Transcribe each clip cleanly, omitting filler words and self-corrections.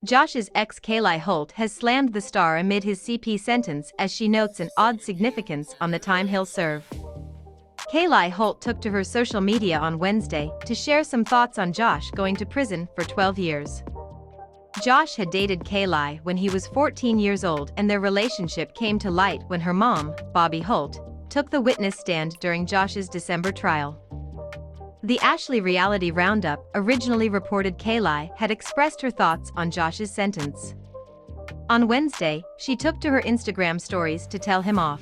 Josh's ex Kaeleigh Holt has slammed the star amid his CP sentence as she notes an odd significance on the time he'll serve. Kaeleigh Holt took to her social media on Wednesday to share some thoughts on Josh going to prison for 12 years. Josh had dated Kaeleigh when he was 14 years old, and their relationship came to light when her mom, Bobye Holt, took the witness stand during Josh's December trial. The Ashley Reality Roundup originally reported Kaeleigh had expressed her thoughts on Josh's sentence. On Wednesday, she took to her Instagram stories to tell him off.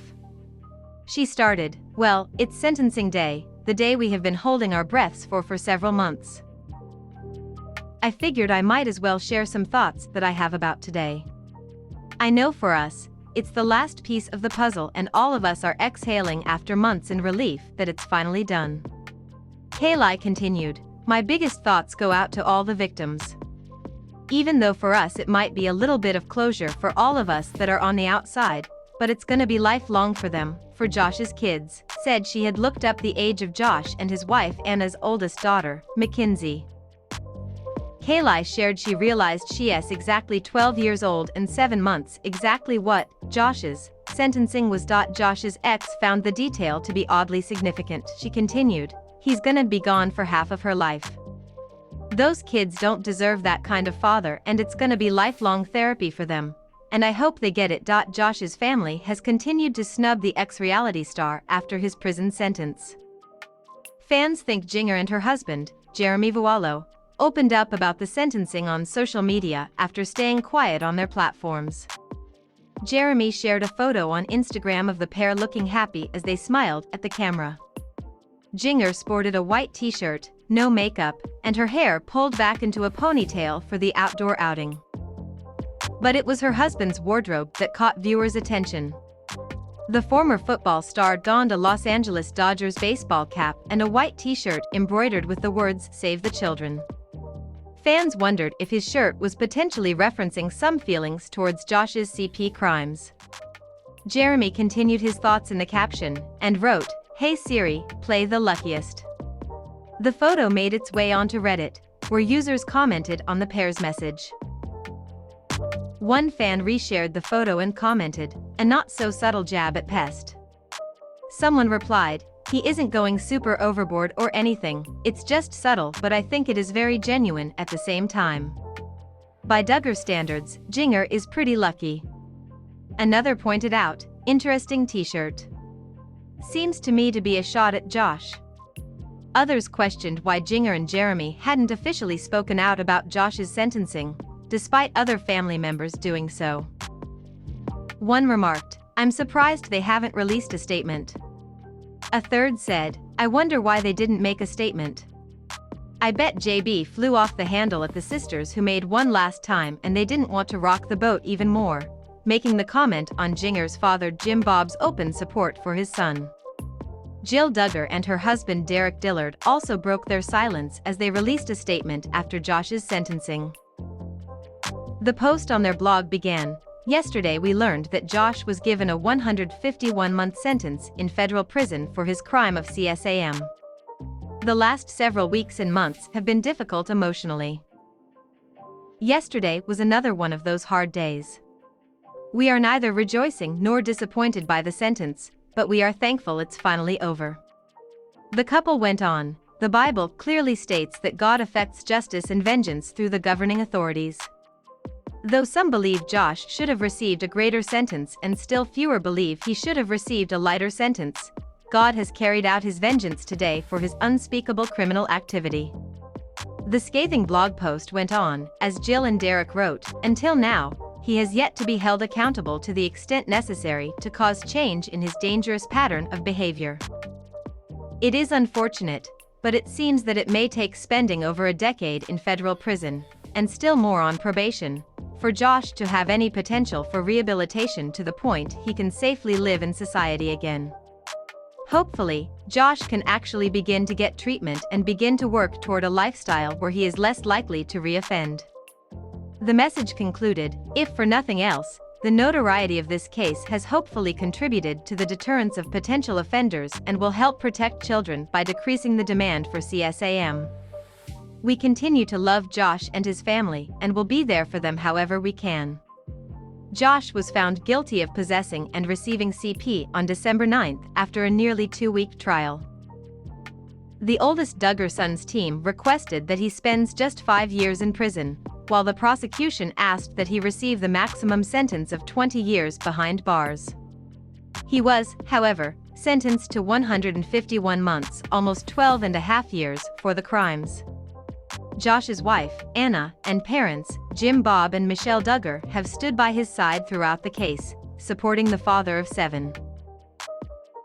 She started, "Well, it's sentencing day, the day we have been holding our breaths for several months. I figured I might as well share some thoughts that I have about today. I know for us, it's the last piece of the puzzle, and all of us are exhaling after months in relief that it's finally done." Kaeleigh continued, "My biggest thoughts go out to all the victims. Even though for us it might be a little bit of closure for all of us that are on the outside, but it's gonna be lifelong for them, for Josh's kids," said she had looked up the age of Josh and his wife Anna's oldest daughter, Mackenzie. Kaeleigh shared she realized she's exactly 12 years old and 7 months exactly what Josh's sentencing was. Josh's ex found the detail to be oddly significant. She continued, "He's gonna be gone for half of her life. Those kids don't deserve that kind of father, and it's gonna be lifelong therapy for them. And I hope they get it." Josh's family has continued to snub the ex-reality star after his prison sentence. Fans think Jinger and her husband, Jeremy Vuolo, opened up about the sentencing on social media after staying quiet on their platforms. Jeremy shared a photo on Instagram of the pair looking happy as they smiled at the camera. Jinger sported a white t-shirt, no makeup, and her hair pulled back into a ponytail for the outdoor outing. But it was her husband's wardrobe that caught viewers' attention. The former football star donned a Los Angeles Dodgers baseball cap and a white t-shirt embroidered with the words "Save the Children." Fans wondered if his shirt was potentially referencing some feelings towards Josh's CP crimes. Jeremy continued his thoughts in the caption, and wrote, "Hey Siri, play The Luckiest." The photo made its way onto Reddit, where users commented on the pair's message. One fan reshared the photo and commented, "A not-so-subtle jab at Pest." Someone replied, "He isn't going super overboard or anything, it's just subtle, but I think it is very genuine at the same time. By Duggar standards, Jinger is pretty lucky." Another pointed out, "Interesting t-shirt. Seems to me to be a shot at Josh." Others questioned why Jinger and Jeremy hadn't officially spoken out about Josh's sentencing, despite other family members doing so. One remarked, "I'm surprised they haven't released a statement." A third said, "I wonder why they didn't make a statement. I bet JB flew off the handle at the sisters who made one last time and they didn't want to rock the boat even more," making the comment on Jinger's father Jim Bob's open support for his son. Jill Duggar and her husband Derek Dillard also broke their silence as they released a statement after Josh's sentencing. The post on their blog began, "Yesterday we learned that Josh was given a 151-month sentence in federal prison for his crime of CSAM. The last several weeks and months have been difficult emotionally. Yesterday was another one of those hard days. We are neither rejoicing nor disappointed by the sentence, but we are thankful it's finally over." The couple went on, "The Bible clearly states that God effects justice and vengeance through the governing authorities. Though some believe Josh should have received a greater sentence and still fewer believe he should have received a lighter sentence, God has carried out his vengeance today for his unspeakable criminal activity." The scathing blog post went on, as Jill and Derek wrote, "Until now, he has yet to be held accountable to the extent necessary to cause change in his dangerous pattern of behavior. It is unfortunate, but it seems that it may take spending over a decade in federal prison, and still more on probation, for Josh to have any potential for rehabilitation to the point he can safely live in society again. Hopefully, Josh can actually begin to get treatment and begin to work toward a lifestyle where he is less likely to reoffend." The message concluded, "If for nothing else, the notoriety of this case has hopefully contributed to the deterrence of potential offenders and will help protect children by decreasing the demand for CSAM." "We continue to love Josh and his family and will be there for them however we can." Josh was found guilty of possessing and receiving CP on December 9 after a nearly 2-week trial. The oldest Duggar Sons team requested that he spends just 5 years in prison, while the prosecution asked that he receive the maximum sentence of 20 years behind bars. He was, however, sentenced to 151 months, almost 12.5 years, for the crimes. Josh's wife, Anna, and parents, Jim, Bob and Michelle Duggar, have stood by his side throughout the case, supporting the father of 7.